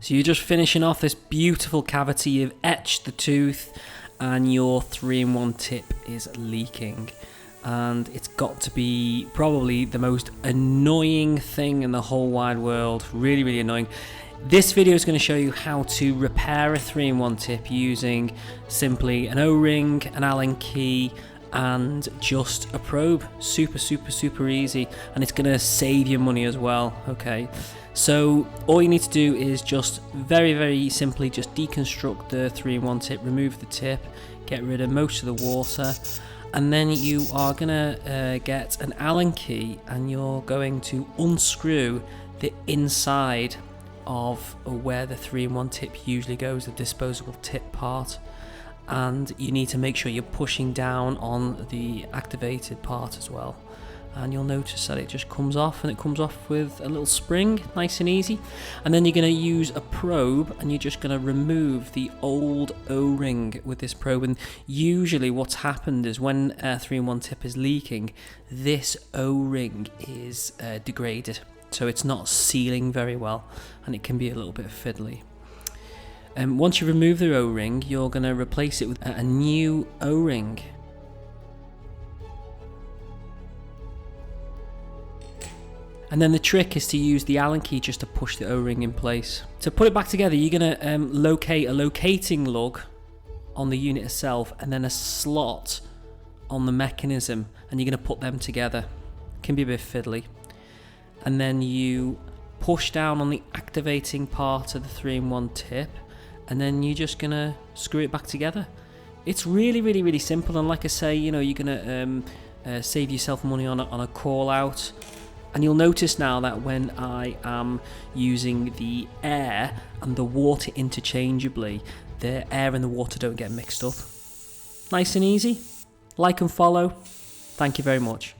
So you're just finishing off this beautiful cavity. You've etched the tooth and your 3-in-1 tip is leaking. And it's got to be probably the most annoying thing in the whole wide world. Really, really annoying. This video is going to show you how to repair a 3-in-1 tip using simply an O-ring, an Allen key, and just a probe. Super, super, super easy, and it's going to save you money as well. Okay, so all you need to do is just very, very simply just deconstruct the 3-in-1 tip, remove the tip, get rid of most of the water, and then you are going to get an Allen key and you're going to unscrew the inside of where the 3-in-1 tip usually goes, the disposable tip part, and you need to make sure you're pushing down on the activated part as well, and you'll notice that it just comes off, and it comes off with a little spring, nice and easy. And then you're going to use a probe and you're just going to remove the old O-ring with this probe. And usually what's happened is when a 3-in-1 tip is leaking, this O-ring is degraded, so it's not sealing very well and it can be a little bit fiddly. Once you remove the O-ring, you're going to replace it with a new O-ring. And then the trick is to use the Allen key just to push the O-ring in place. To put it back together, you're going to locate a locating lug on the unit itself and then a slot on the mechanism, and you're going to put them together. It can be a bit fiddly. And then you push down on the activating part of the 3-in-1 tip, and then you're just gonna screw it back together. It's really, really, really simple, and like I say, you know, you're gonna save yourself money on a call out. And you'll notice now that when I am using the air and the water interchangeably, the air and the water don't get mixed up. Nice and easy. Like and follow. Thank you very much.